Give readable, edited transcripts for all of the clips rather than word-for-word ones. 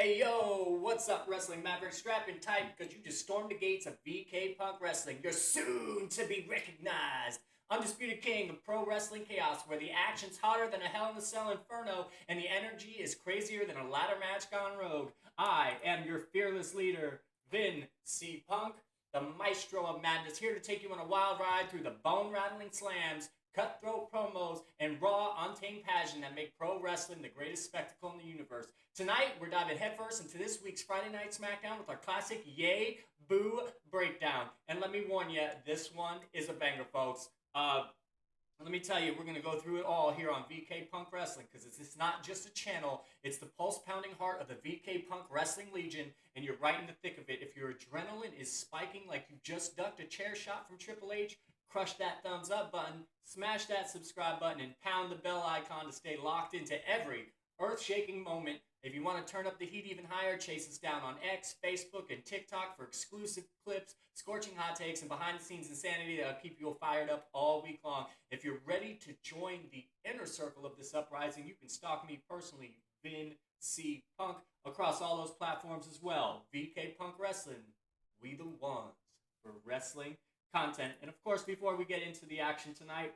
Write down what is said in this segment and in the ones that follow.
Hey yo, what's up, Wrestling Maverick? Strap in tight because you just stormed the gates of VK Punk Wrestling. You're soon to be recognized. Undisputed King of Pro Wrestling Chaos, where the action's hotter than a Hell in a Cell inferno and the energy is crazier than a ladder match gone rogue. I am your fearless leader, Vin C. Punk, the maestro of madness, here to take you on a wild ride through the bone rattling slams, cutthroat promos, and raw, untamed passion that make pro wrestling the greatest spectacle in the universe. Tonight, we're diving headfirst into this week's Friday Night SmackDown with our classic Yay Boo breakdown. And let me warn you, this one is a banger, folks. Let me tell you, we're going to go through it all here on VK Punk Wrestling because it's not just a channel, it's the pulse pounding heart of the VK Punk Wrestling Legion, and you're right in the thick of it. If your adrenaline is spiking like you just ducked a chair shot from Triple H, crush that thumbs up button, smash that subscribe button, and pound the bell icon to stay locked into every earth-shaking moment. If you want to turn up the heat even higher, chase us down on X, Facebook, and TikTok for exclusive clips, scorching hot takes, and behind-the-scenes insanity that'll keep you fired up all week long. If you're ready to join the inner circle of this uprising, you can stalk me personally, Vin C. Punk, across all those platforms as well. VK Punk Wrestling, we the ones for wrestling content. And of course, before we get into the action tonight,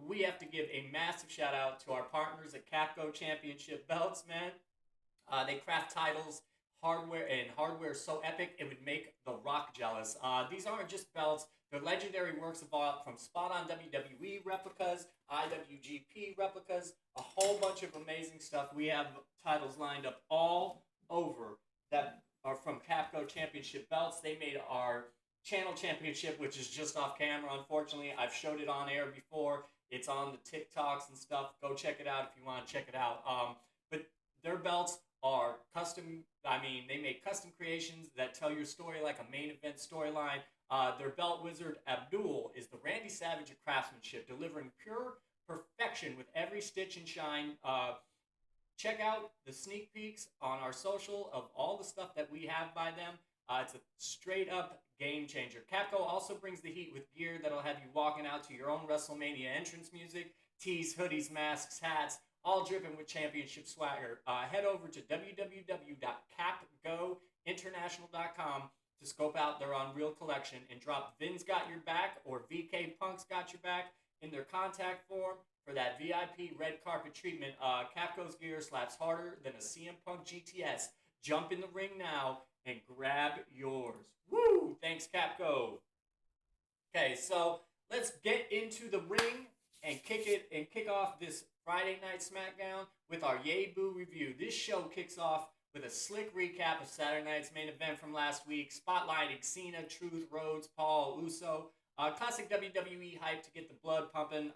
we have to give a massive shout out to our partners at Capco Championship Belts, man. They craft titles, hardware so epic it would make The Rock jealous. These aren't just belts, they're legendary works of art from spot on WWE replicas, IWGP replicas, a whole bunch of amazing stuff. We have titles lined up all over that are from Capco Championship Belts. They made our channel championship, which is just off camera, unfortunately. I've showed it on air before. It's on the TikToks and stuff. Go check it out if you want to check it out. But their belts are custom. I mean, they make custom creations that tell your story like a main event storyline. Their belt wizard, Abdul, is the Randy Savage of craftsmanship, delivering pure perfection with every stitch and shine. Check out the sneak peeks on our social of all the stuff that we have by them. It's a straight up game changer. Capco also brings the heat with gear that'll have you walking out to your own WrestleMania entrance music, tees, hoodies, masks, hats, all dripping with championship swagger. Head over to www.capgointernational.com to scope out their Unreal collection and drop Vin's Got Your Back or VK Punk's Got Your Back in their contact form for that VIP red carpet treatment. Capco's gear slaps harder than a CM Punk GTS. Jump in the ring now and grab yours. Woo! Thanks, Capco. Okay, so let's get into the ring and kick off this Friday Night SmackDown with our Yay Boo review. This show kicks off with a slick recap of Saturday night's main event from last week, spotlighting Cena, Truth, Rhodes, Paul, Uso. Classic WWE hype to get the blood pumping.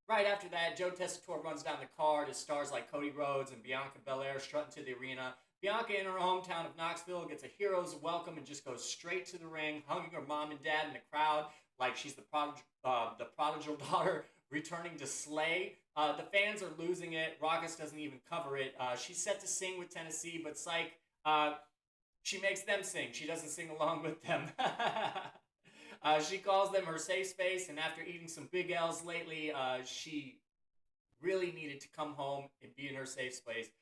Right after that, Joe Tessitore runs down the card as stars like Cody Rhodes and Bianca Belair strut into the arena. Bianca in her hometown of Knoxville gets a hero's welcome and just goes straight to the ring, hugging her mom and dad in the crowd like she's the prodigal daughter returning to slay. The fans are losing it. Raucus doesn't even cover it. She's set to sing with Tennessee, but psych, she makes them sing. She doesn't sing along with them. She calls them her safe space, and after eating some big L's lately, she really needed to come home and be in her safe space.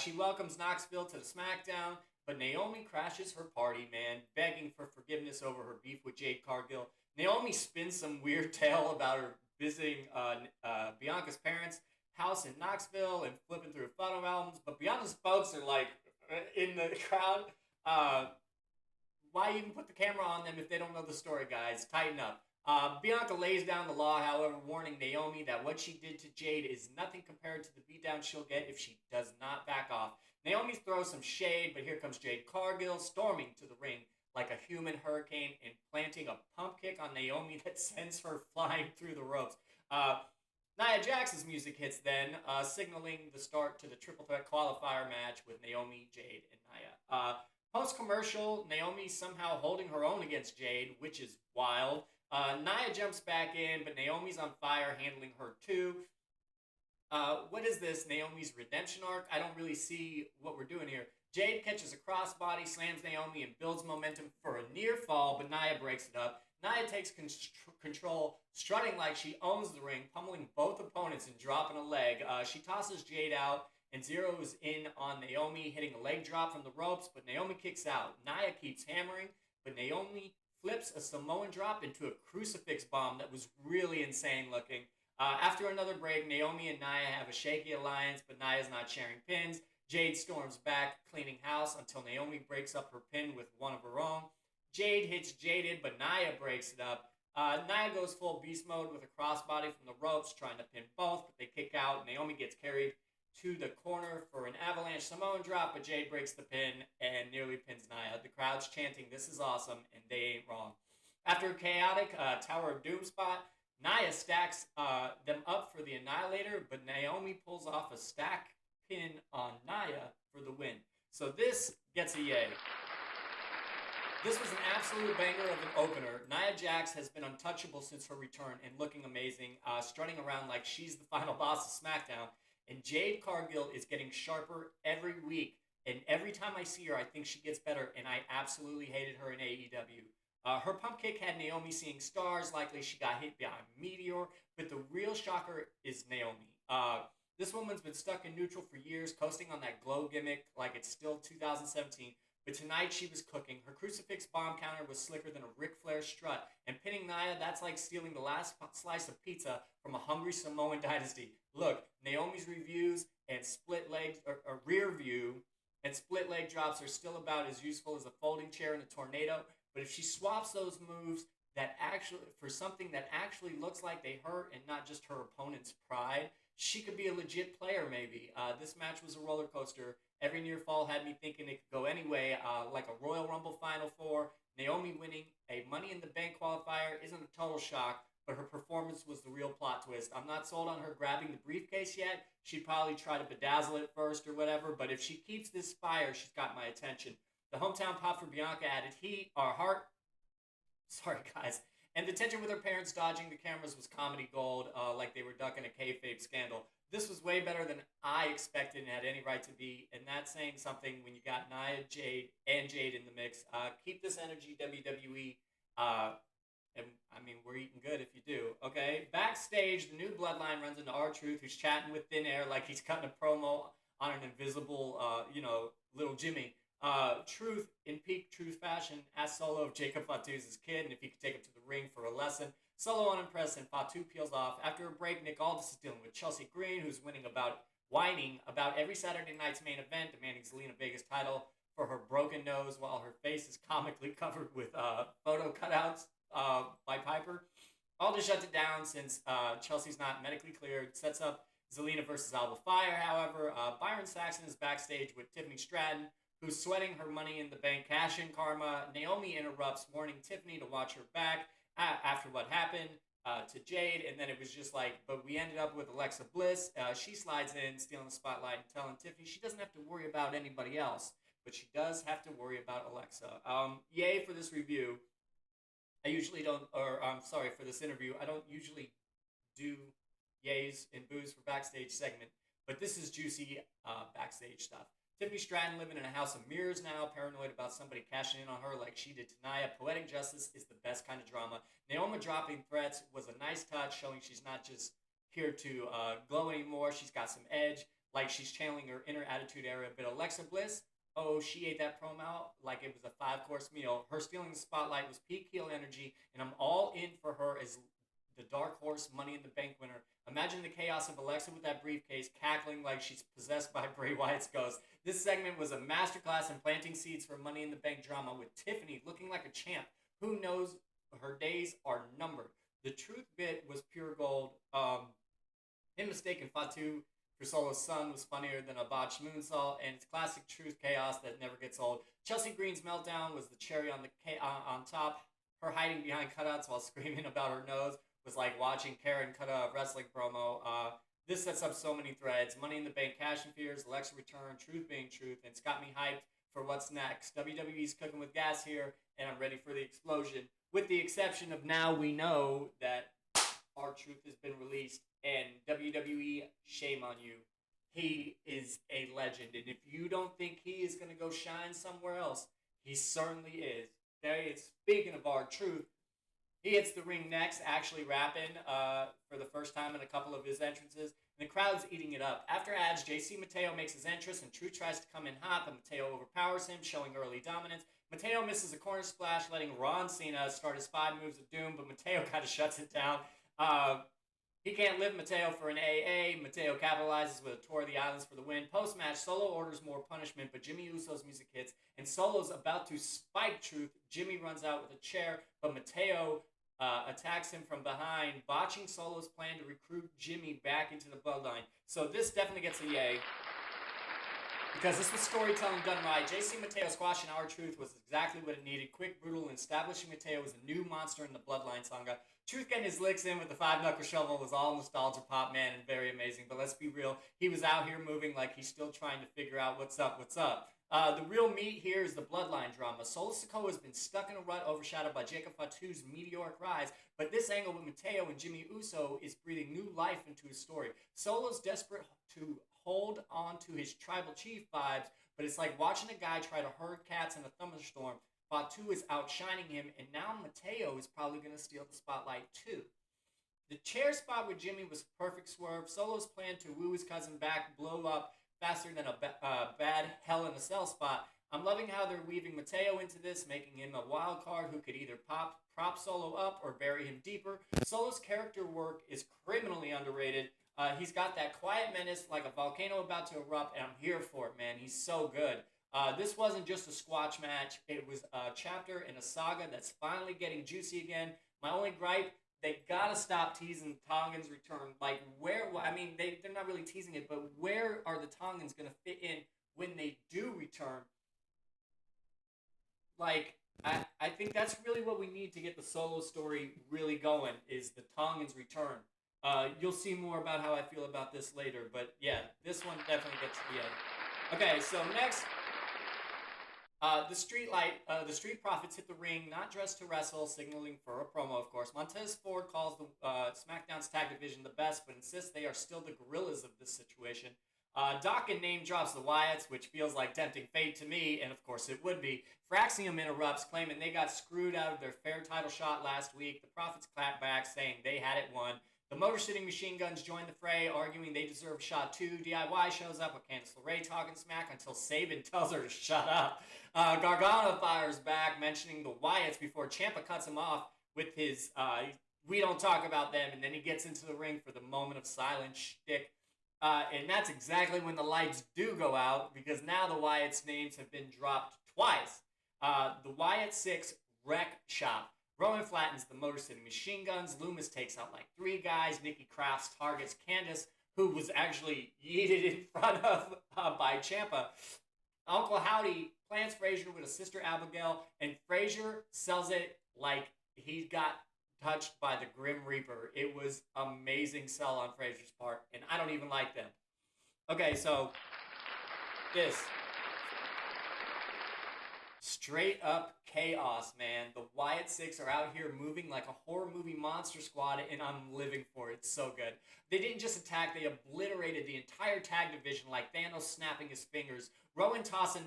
She welcomes Knoxville to the SmackDown, but Naomi crashes her party, man, begging for forgiveness over her beef with Jade Cargill. Naomi spins some weird tale about her visiting Bianca's parents' house in Knoxville and flipping through photo albums, but Bianca's folks are like in the crowd. Why even put the camera on them if they don't know the story, guys? Tighten up. Bianca lays down the law, however, warning Naomi that what she did to Jade is nothing compared to the beatdown she'll get if she does not back off. Naomi throws some shade, but here comes Jade Cargill storming to the ring like a human hurricane and planting a pump kick on Naomi that sends her flying through the ropes. Nia Jax's music hits then, signaling the start to the triple threat qualifier match with Naomi, Jade, and Nia. Post-commercial, Naomi somehow holding her own against Jade, which is wild. Nia jumps back in, but Naomi's on fire, handling her too. What is this, Naomi's redemption arc? I don't really see what we're doing here. Jade catches a crossbody, slams Naomi, and builds momentum for a near fall, but Nia breaks it up. Nia takes control, strutting like she owns the ring, pummeling both opponents and dropping a leg. She tosses Jade out and zeroes in on Naomi, hitting a leg drop from the ropes, but Naomi kicks out. Nia keeps hammering, but Naomi flips a Samoan drop into a crucifix bomb that was really insane looking. After another break, Naomi and Nia have a shaky alliance, but Nia's not sharing pins. Jade storms back, cleaning house until Naomi breaks up her pin with one of her own. Jade hits Jaded, but Nia breaks it up. Nia goes full beast mode with a crossbody from the ropes, trying to pin both, but they kick out. Naomi gets carried to the corner for an avalanche Samoan drop, but Jade breaks the pin and nearly pins Nia. The crowd's chanting, "This is awesome," and they ain't wrong. After a chaotic Tower of Doom spot, Nia stacks them up for the Annihilator, but Naomi pulls off a stack pin on Nia for the win. So this gets a yay. This was an absolute banger of an opener. Nia Jax has been untouchable since her return and looking amazing, strutting around like she's the final boss of SmackDown. And Jade Cargill is getting sharper every week. And every time I see her, I think she gets better. And I absolutely hated her in AEW. Her pump kick had Naomi seeing stars. Likely she got hit by a meteor. But the real shocker is Naomi. This woman's been stuck in neutral for years, coasting on that glow gimmick like it's still 2017. But tonight she was cooking. Her crucifix bomb counter was slicker than a Ric Flair strut. And pinning Nia, that's like stealing the last slice of pizza from a hungry Samoan dynasty. Look, Naomi's reviews and split legs, or rear view and split leg drops are still about as useful as a folding chair in a tornado. But if she swaps those moves that actually for something that actually looks like they hurt and not just her opponent's pride, she could be a legit player maybe. This match was a roller coaster. Every near fall had me thinking it could go anyway, like a Royal Rumble Final Four. Naomi winning a Money in the Bank qualifier isn't a total shock, but her performance was the real plot twist. I'm not sold on her grabbing the briefcase yet. She'd probably try to bedazzle it first or whatever, but if she keeps this fire, she's got my attention. The hometown pop for Bianca added heat, or heart. Sorry, guys. And the tension with her parents dodging the cameras was comedy gold, like they were ducking a kayfabe scandal. This was way better than I expected and had any right to be, and that's saying something when you got Nia, Jade, and Jade in the mix. Keep this energy, WWE. And I mean, we're eating good if you do, okay? Backstage, the new Bloodline runs into R-Truth, who's chatting with thin air like he's cutting a promo on an invisible, little Jimmy. Truth, in peak Truth fashion, asked Solo if Jacob Fatu is his kid and if he could take him to the ring for a lesson. Solo unimpressed and Fatu peels off. After a break, Nick Aldis is dealing with Chelsea Green, who's whining about every Saturday night's main event, demanding Zelina Vega's title for her broken nose while her face is comically covered with photo cutouts by Piper. Aldis shuts it down since Chelsea's not medically cleared. Sets up Zelina versus Alba Fire, however. Byron Saxton is backstage with Tiffany Stratton, who's sweating her Money in the Bank cash-in karma. Naomi interrupts, warning Tiffany to watch her back after what happened to Jade, and then it was just like, but we ended up with Alexa Bliss. She slides in, stealing the spotlight and telling Tiffany she doesn't have to worry about anybody else, but she does have to worry about Alexa. Yay for this review. I usually don't, or I'm sorry, for this interview, I don't usually do yays and boos for backstage segment, but this is juicy backstage stuff. Tiffany Stratton living in a house of mirrors now, paranoid about somebody cashing in on her like she did to Nia. Poetic justice is the best kind of drama. Naomi dropping threats was a nice touch, showing she's not just here to glow anymore. She's got some edge, like she's channeling her inner Attitude Era. But Alexa Bliss, oh, she ate that promo like it was a 5-course meal. Her stealing the spotlight was peak heel energy, and I'm all in for her as the Dark Horse Money in the Bank winner. Imagine the chaos of Alexa with that briefcase, cackling like she's possessed by Bray Wyatt's ghost. This segment was a masterclass in planting seeds for Money in the Bank drama, with Tiffany looking like a champ. Who knows? Her days are numbered. The truth bit was pure gold. Him mistaking Fatu for Solo's son was funnier than a botched moonsault, and it's classic truth chaos that never gets old. Chelsea Green's meltdown was the cherry on top. Her hiding behind cutouts while screaming about her nose was like watching Karen cut a wrestling promo. This sets up so many threads. Money in the Bank cash and fears, Alexa return, truth being truth, and it's got me hyped for what's next. WWE's cooking with gas here, and I'm ready for the explosion. With the exception of now we know that R-Truth has been released, and WWE, shame on you. He is a legend, and if you don't think he is going to go shine somewhere else, he certainly is. Speaking of R-Truth, He hits the ring next, actually rapping for the first time in a couple of his entrances. And the crowd's eating it up. After ads, JC Mateo makes his entrance, and Truth tries to come in hot, but Mateo overpowers him, showing early dominance. Mateo misses a corner splash, letting Ron Cena start his 5 moves of doom, but Mateo kind of shuts it down. He can't live Mateo for an AA. Mateo capitalizes with a tour of the islands for the win. Post-match, Solo orders more punishment, but Jimmy Uso's music hits, and Solo's about to spike Truth. Jimmy runs out with a chair, but Mateo attacks him from behind, botching Solo's plan to recruit Jimmy back into the bloodline. So this definitely gets a yay, because this was storytelling done right. JC Mateo squashing R-Truth was exactly what it needed. Quick, brutal, and establishing Mateo as a new monster in the Bloodline saga. Truth getting his licks in with the 5-knuckle shovel was all nostalgia pop, man, and very amazing. But let's be real, he was out here moving like he's still trying to figure out what's up. The real meat here is the Bloodline drama. Solo Sikoa has been stuck in a rut overshadowed by Jacob Fatu's meteoric rise, but this angle with Mateo and Jimmy Uso is breathing new life into his story. Solo's desperate to hold on to his tribal chief vibes, but it's like watching a guy try to herd cats in a thunderstorm. Fatu is outshining him, and now Mateo is probably going to steal the spotlight too. The chair spot with Jimmy was a perfect swerve. Solo's plan to woo his cousin back blew up faster than a bad Hell in a Cell spot. I'm loving how they're weaving Mateo into this, making him a wild card who could either prop Solo up or bury him deeper. Solo's character work is criminally underrated. He's got that quiet menace like a volcano about to erupt, and I'm here for it, man. He's so good. This wasn't just a squash match. It was a chapter in a saga that's finally getting juicy again. My only gripe, they gotta stop teasing Tongan's return. Like, where, I mean, they're not really teasing it, but where are the Tongans gonna fit in when they do return? Like, I think that's really what we need to get the Solo story really going, is the Tongans return. You'll see more about how I feel about this later, but yeah, this one definitely gets the end. Okay, so next, the Street Profits hit the ring, not dressed to wrestle, signaling for a promo, of course. Montez Ford calls the SmackDown's tag division the best, but insists they are still the gorillas of this situation. Dawkins name drops the Wyatts, which feels like tempting fate to me, and of course it would be. Fraxium interrupts, claiming they got screwed out of their fair title shot last week. The Profits clap back, saying they had it won. The Motor City Machine Guns join the fray, arguing they deserve a shot too. DIY shows up with Candice LeRae talking smack until Sabin tells her to shut up. Gargano fires back, mentioning the Wyatts before Ciampa cuts him off with his we don't talk about them, and then he gets into the ring for the moment of silence shtick. And that's exactly when the lights do go out, because now the Wyatts' names have been dropped twice. The Wyatt 6 Wreck Shop. Rowan flattens the Motor City Machine Guns. Loomis takes out like 3 guys. Nikki Cross targets Candice, who was actually yeeted in front of by Ciampa. Uncle Howdy plants Frazier with a sister Abigail, and Frazier sells it like he got touched by the Grim Reaper. It was amazing sell on Frazier's part, and I don't even like them. Okay, so this straight up chaos, man. The Wyatt 6 are out here moving like a horror movie monster squad, and I'm living for it. It's so good. They didn't just attack, they obliterated the entire tag division like Thanos snapping his fingers. Rowan tossing,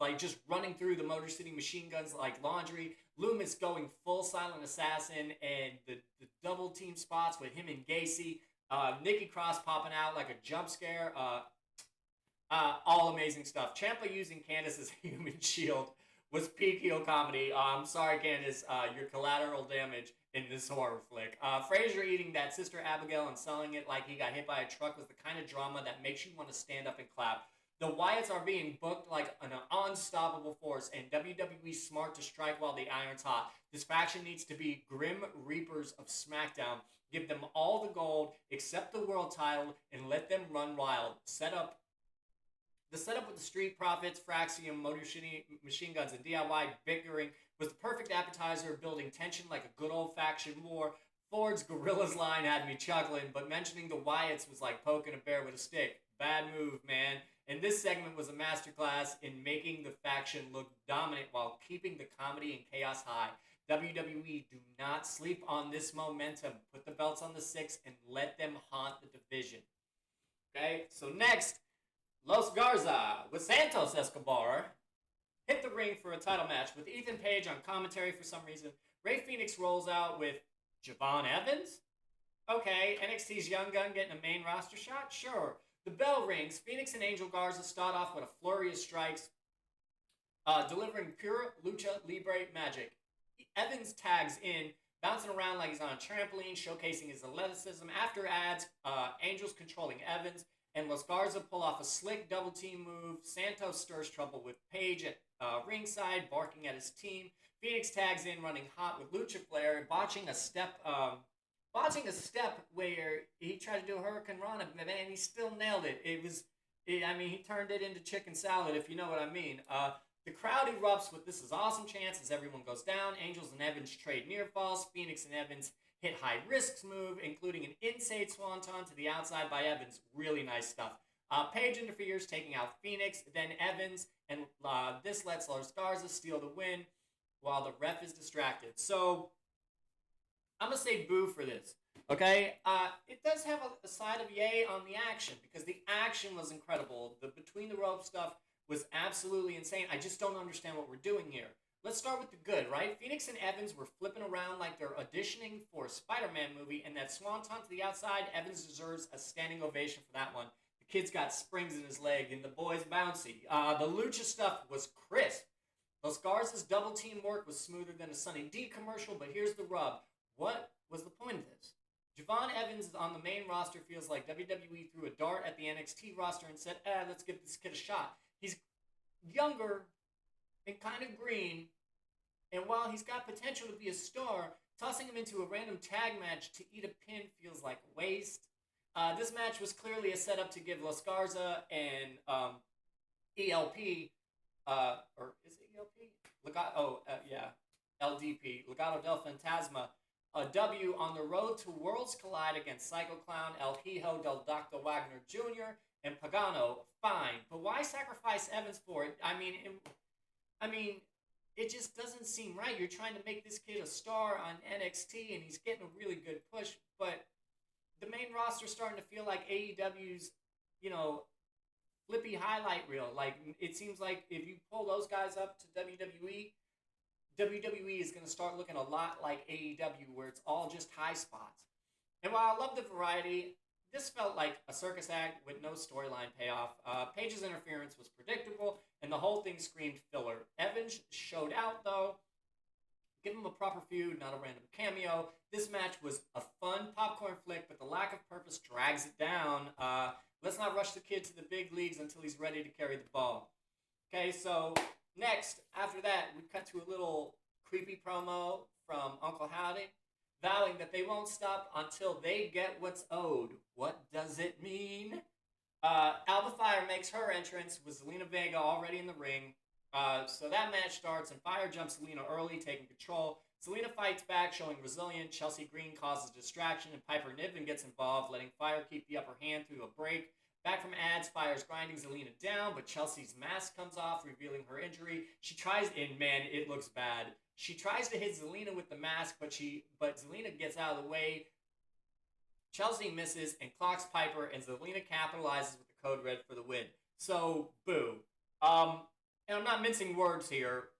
like just running through the Motor City Machine Guns like laundry. Loomis going full silent assassin, and the double team spots with him and Gacy. Nikki Cross popping out like a jump scare. All amazing stuff. Ciampa using Candice as a human shield was peak heel comedy. I'm sorry, Candice, your collateral damage in this horror flick. Frazier eating that sister Abigail and selling it like he got hit by a truck was the kind of drama that makes you want to stand up and clap. The Wyatts are being booked like an unstoppable force, and WWE's smart to strike while the iron's hot. This faction needs to be Grim Reapers of SmackDown. Give them all the gold, accept the world title, and let them run wild. The setup with the Street Profits, Fraxium, Motor City Machine Guns, and DIY bickering was the perfect appetizer, building tension like a good old-fashioned war. Ford's Gorillas line had me chuckling, but mentioning the Wyatts was like poking a bear with a stick. Bad move, man. And this segment was a masterclass in making the faction look dominant while keeping the comedy and chaos high. WWE, do not sleep on this momentum. Put the belts on the 6 and let them haunt the division. Okay, so next, Los Garza with Santos Escobar hit the ring for a title match with Ethan Page on commentary for some reason. Rey Fenix rolls out with Javon Evans. Okay, NXT's Young Gun getting a main roster shot? Sure. The bell rings. Phoenix and Angel Garza start off with a flurry of strikes, delivering pure lucha libre magic. Evans tags in, bouncing around like he's on a trampoline, showcasing his athleticism. After ads, Angel's controlling Evans, and Los Garza pull off a slick double team move. Santos stirs trouble with Page at ringside, barking at his team. Phoenix tags in, running hot with Lucha Flair, botching a step where he tried to do a Hurricane Rana, and he still nailed it. He turned it into chicken salad, if you know what I mean. The crowd erupts with "This is awesome" chants as everyone goes down. Angels and Evans trade near falls. Phoenix and Evans hit high risks move, including an inside swanton to the outside by Evans. Really nice stuff. Page interferes, taking out Phoenix, then Evans, and this lets Los Garza steal the win while the ref is distracted. So, I'm going to say boo for this. Okay? It does have a side of yay on the action, because the action was incredible. The between the rope stuff was absolutely insane. I just don't understand what we're doing here. Let's start with the good, right? Phoenix and Evans were flipping around like they're auditioning for a Spider-Man movie, and that swanton to the outside, Evans deserves a standing ovation for that one. The kid's got springs in his leg, and the boy's bouncy. The lucha stuff was crisp. Los Garza's double team work was smoother than a Sunny D commercial, but here's the rub. What was the point of this? Javon Evans on the main roster feels like WWE threw a dart at the NXT roster and said, let's give this kid a shot. He's younger and kind of green, and while he's got potential to be a star, tossing him into a random tag match to eat a pin feels like a waste. This match was clearly a setup to give Los Garza and ELP, or is it ELP? LDP, Legado del Fantasma, a W on the road to Worlds Collide against Psycho Clown, El Hijo del Dr. Wagner Jr., and Pagano. Fine, but why sacrifice Evans for it? It just doesn't seem right. You're trying to make this kid a star on NXT, and he's getting a really good push, but the main roster's starting to feel like AEW's, flippy highlight reel. Like, it seems like if you pull those guys up to WWE is going to start looking a lot like AEW, where it's all just high spots. And while I love the variety, this felt like a circus act with no storyline payoff. Page's interference was predictable, and the whole thing screamed filler. Evans showed out, though. Give him a proper feud, not a random cameo. This match was a fun popcorn flick, but the lack of purpose drags it down. Let's not rush the kid to the big leagues until he's ready to carry the ball. Okay, so next, after that, we cut to a little creepy promo from Uncle Howdy, vowing that they won't stop until they get what's owed. What does it mean? Alba Fire makes her entrance with Zelina Vega already in the ring. So that match starts, and Fire jumps Zelina early, taking control. Zelina fights back, showing resilience. Chelsea Green causes distraction, and Piper Niven gets involved, letting Fire keep the upper hand through a break. Back from ads, Fire's grinding Zelina down, but Chelsea's mask comes off, revealing her injury. She tries, and man, it looks bad. She tries to hit Zelina with the mask, but Zelina gets out of the way. Chelsea misses and clocks Piper, and Zelina capitalizes with the code red for the win. So, boo. And I'm not mincing words here.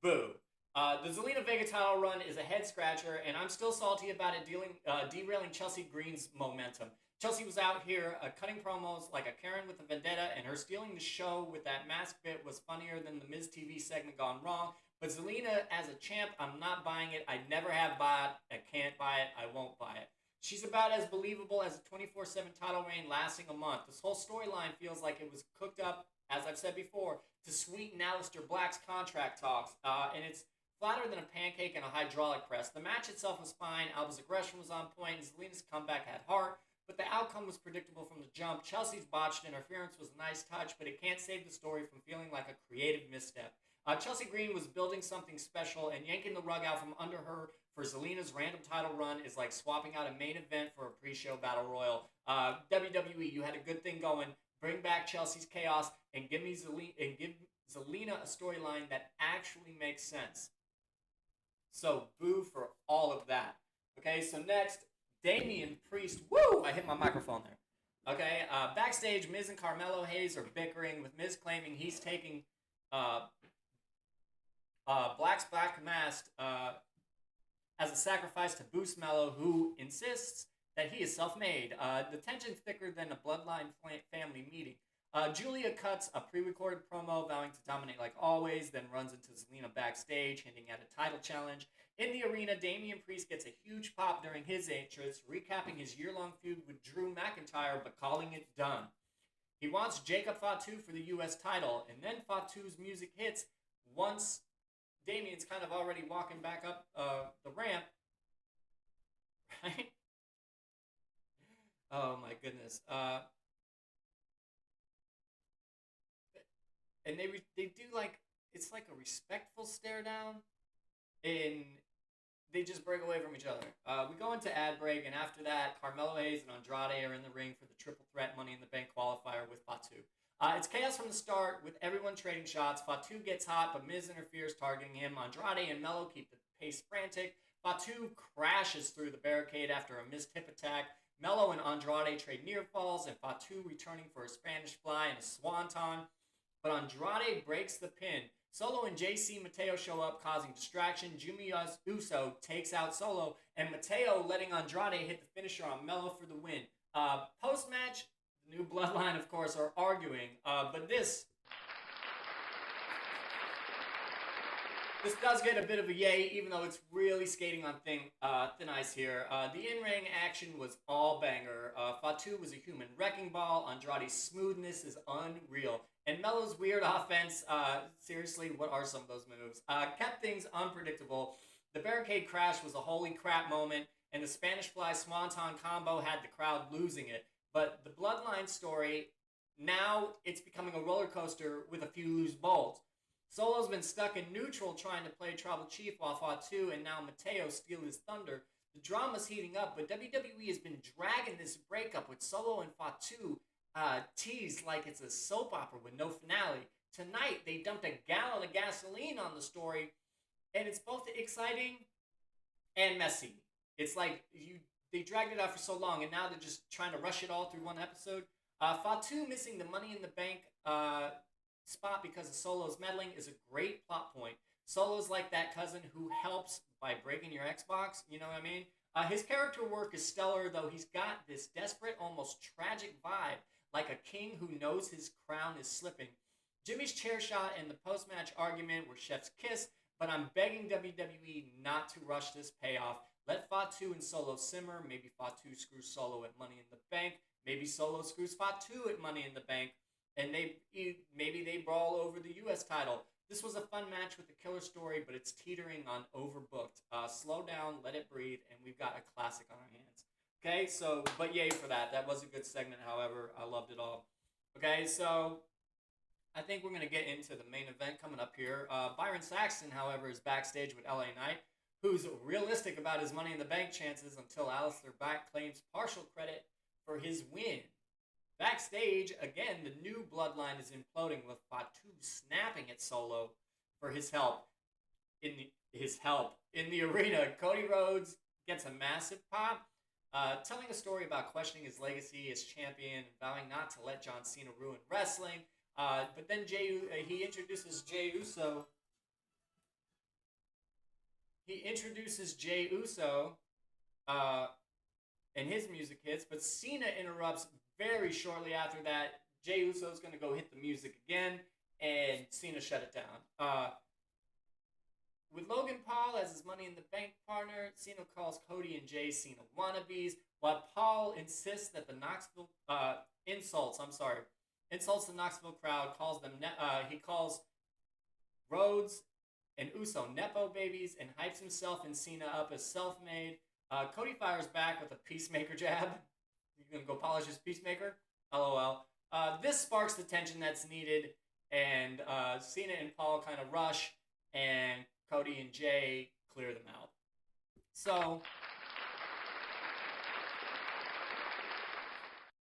Boo. The Zelina Vega title run is a head scratcher, and I'm still salty about it derailing Chelsea Green's momentum. Chelsea was out here cutting promos like a Karen with a vendetta, and her stealing the show with that mask bit was funnier than the Miz TV segment gone wrong. But Zelina, as a champ, I'm not buying it. I never have bought it. I can't buy it. I won't buy it. She's about as believable as a 24/7 title reign lasting a month. This whole storyline feels like it was cooked up, as I've said before, to sweeten Aleister Black's contract talks. And it's flatter than a pancake in a hydraulic press. The match itself was fine. Alba's aggression was on point, and Zelina's comeback had heart. But the outcome was predictable from the jump. Chelsea's botched interference was a nice touch, but it can't save the story from feeling like a creative misstep. Chelsea Green was building something special, and yanking the rug out from under her for Zelina's random title run is like swapping out a main event for a pre-show battle royal. WWE, you had a good thing going. Bring back Chelsea's chaos and give Zelina a storyline that actually makes sense. So, boo for all of that. Okay, so next, Damian Priest. Woo! I hit my microphone there. Okay, backstage, Miz and Carmelo Hayes are bickering, with Miz claiming he's taking Black's Black Mask as a sacrifice to boost Mello, who insists that he is self-made. The tension's thicker than a bloodline family meeting. Julia cuts a pre-recorded promo vowing to dominate like always, then runs into Zelina backstage, hinting at a title challenge. In the arena, Damian Priest gets a huge pop during his entrance, recapping his year-long feud with Drew McIntyre, but calling it done. He wants Jacob Fatu for the U.S. title, and then Fatu's music hits once Damian's kind of already walking back up the ramp, right? Oh my goodness. And they do like, it's like a respectful stare down, and they just break away from each other. We go into ad break, and after that, Carmelo Hayes and Andrade are in the ring for the triple threat Money in the Bank qualifier with Fatu. It's chaos from the start, with everyone trading shots. Fatu gets hot, but Miz interferes, targeting him. Andrade and Mello keep the pace frantic. Fatu crashes through the barricade after a missed hip attack. Mello and Andrade trade near falls, and Fatu returning for a Spanish fly and a swanton. But Andrade breaks the pin. Solo and JC Mateo show up, causing distraction. Jimmy Uso takes out Solo, and Mateo letting Andrade hit the finisher on Mello for the win. Post-match, the new Bloodline, of course, are arguing, but this does get a bit of a yay, even though it's really skating on thin ice here. The in-ring action was all banger. Fatu was a human wrecking ball. Andrade's smoothness is unreal. And Mello's weird offense, seriously, what are some of those moves? Kept things unpredictable. The barricade crash was a holy crap moment, and the Spanish Fly Swanton combo had the crowd losing it. But the Bloodline story, now it's becoming a roller coaster with a few loose bolts. Solo's been stuck in neutral trying to play Tribal Chief while Fatu and now Mateo steal his thunder. The drama's heating up, but WWE has been dragging this breakup with Solo and Fatu teased like it's a soap opera with no finale. Tonight, they dumped a gallon of gasoline on the story, and it's both exciting and messy. It's like they dragged it out for so long, and now they're just trying to rush it all through one episode. Fatu missing the Money in the Bank spot because of Solo's meddling is a great plot point. Solo's like that cousin who helps by breaking your Xbox, you know what I mean? His character work is stellar, though he's got this desperate, almost tragic vibe, like a king who knows his crown is slipping. Jimmy's chair shot and the post-match argument were chef's kiss, but I'm begging WWE not to rush this payoff. Let Fatu and Solo simmer. Maybe Fatu screws Solo at Money in the Bank. Maybe Solo screws Fatu at Money in the Bank. And maybe they brawl over the U.S. title. This was a fun match with a killer story, but it's teetering on overbooked. Slow down, let it breathe, and we've got a classic on our hands. Okay, so, but yay for that. That was a good segment, however. I loved it all. Okay, so I think we're going to get into the main event coming up here. Byron Saxton, however, is backstage with LA Knight, who's realistic about his Money in the Bank chances until Aleister Black claims partial credit for his win. Backstage, again, the new Bloodline is imploding with Fatu snapping at Solo for his help. In the arena, Cody Rhodes gets a massive pop, telling a story about questioning his legacy as champion and vowing not to let John Cena ruin wrestling. But then he introduces Jey Uso. And his music hits, but Cena interrupts very shortly after that. Jey Uso's going to go hit the music again, and Cena shut it down. With Logan Paul as his Money in the Bank partner, Cena calls Cody and Jey Cena wannabes, while Paul insists that the Knoxville insults the Knoxville crowd. He calls Rhodes and Uso nepo babies and hypes himself and Cena up as self-made. Cody fires back with a Peacemaker jab. You gonna go polish his Peacemaker? LOL. This sparks the tension that's needed, and Cena and Paul kind of rush, and Cody and Jey clear them out. So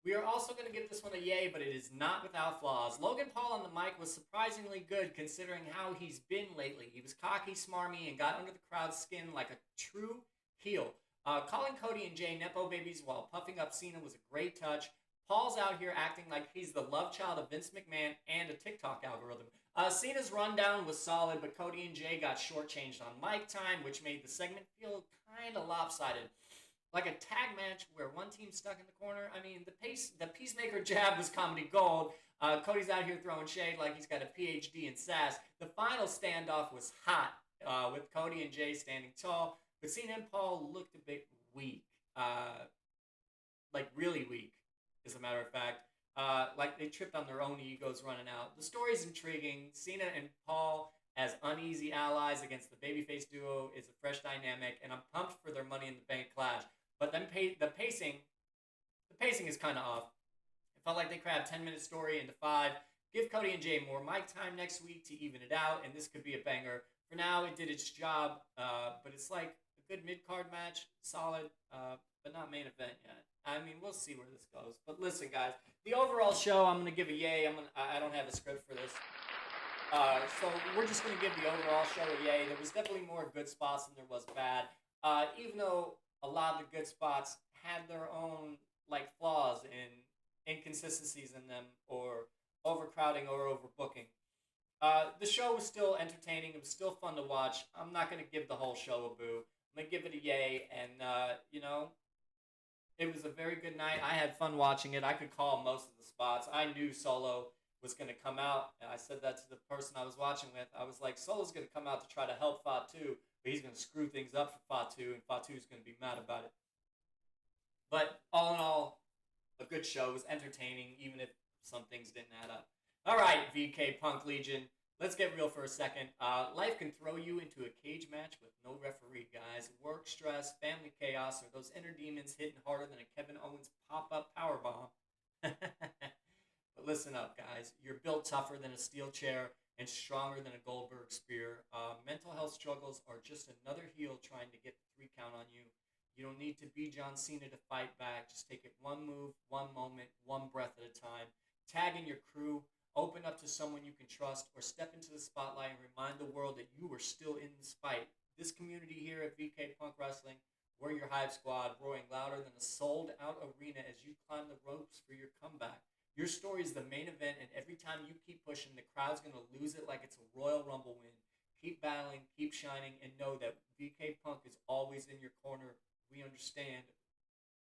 we are also going to give this one a yay, but it is not without flaws. Logan Paul on the mic was surprisingly good considering how he's been lately. He was cocky, smarmy, and got under the crowd's skin like a true heel. Calling Cody and Jey nepo babies while puffing up Cena was a great touch. Paul's out here acting like he's the love child of Vince McMahon and a TikTok algorithm. Cena's rundown was solid, but Cody and Jay got shortchanged on mic time, which made the segment feel kind of lopsided. Like a tag match where one team's stuck in the corner. I mean, the Peacemaker jab was comedy gold. Cody's out here throwing shade like he's got a PhD in sass. The final standoff was hot, with Cody and Jay standing tall, but Cena and Paul looked a bit weak. Like really weak, as a matter of fact. Like they tripped on their own egos running out. The story's intriguing. Cena and Paul as uneasy allies against the babyface duo is a fresh dynamic, and I'm pumped for their Money in the Bank clash. But then the pacing is kind of off. It felt like they crammed 10-minute story into 5. Give Cody and Jay more mic time next week to even it out, and this could be a banger. For now, it did its job, but it's like a good mid-card match, solid, but not main event yet. I mean, we'll see where this goes. But listen, guys, the overall show, I'm gonna give a yay. I don't have a script for this, so we're just gonna give the overall show a yay. There was definitely more good spots than there was bad. Even though a lot of the good spots had their own like flaws and inconsistencies in them, or overcrowding or overbooking. The show was still entertaining. It was still fun to watch. I'm not gonna give the whole show a boo. I'm gonna give it a yay, and it was a very good night. I had fun watching it. I could call most of the spots. I knew Solo was going to come out, and I said that to the person I was watching with. I was like, Solo's going to come out to try to help Fatu, but he's going to screw things up for Fatu, and Fatu's going to be mad about it. But all in all, a good show. It was entertaining, even if some things didn't add up. All right, VK Punk Legion. Let's get real for a second. Life can throw you into a cage match with no referee, guys. Work stress, family chaos, or those inner demons hitting harder than a Kevin Owens pop-up powerbomb. But listen up, guys. You're built tougher than a steel chair and stronger than a Goldberg spear. Mental health struggles are just another heel trying to get the 3 count on you. You don't need to be John Cena to fight back. Just take it one move, one moment, one breath at a time. Tag in your crew. Open up to someone you can trust, or step into the spotlight and remind the world that you are still in this fight. This community here at VK Punk Wrestling, we're your hype squad, roaring louder than a sold-out arena as you climb the ropes for your comeback. Your story is the main event, and every time you keep pushing, the crowd's going to lose it like it's a Royal Rumble win. Keep battling, keep shining, and know that VK Punk is always in your corner. We understand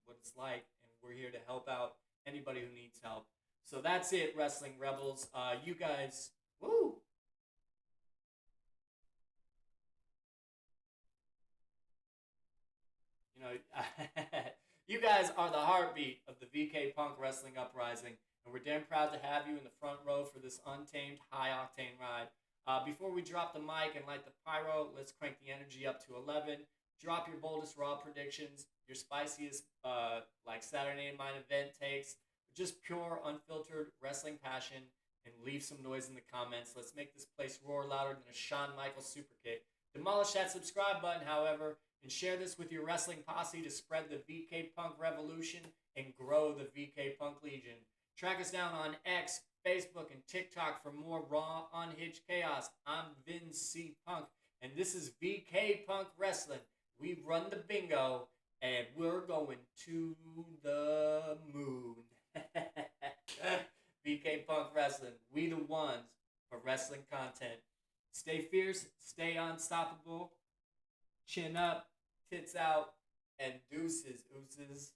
what it's like, and we're here to help out anybody who needs help. So that's it, Wrestling Rebels. You guys, woo! You know, you guys are the heartbeat of the VK Punk Wrestling Uprising, and we're damn proud to have you in the front row for this untamed, high-octane ride. Before we drop the mic and light the pyro, let's crank the energy up to 11. Drop your boldest Raw predictions, your spiciest, like Saturday Night event takes, just pure, unfiltered wrestling passion, and leave some noise in the comments. Let's make this place roar louder than a Shawn Michaels super kick. Demolish that subscribe button, however, and share this with your wrestling posse to spread the VK Punk revolution and grow the VK Punk Legion. Track us down on X, Facebook, and TikTok for more raw, unhinged chaos. I'm Vince C. Punk, and this is VK Punk Wrestling. We run the bingo, and we're going to the moon. VK Punk Wrestling, we the ones for wrestling content. Stay fierce, stay unstoppable, chin up, tits out, and deuces, oozes.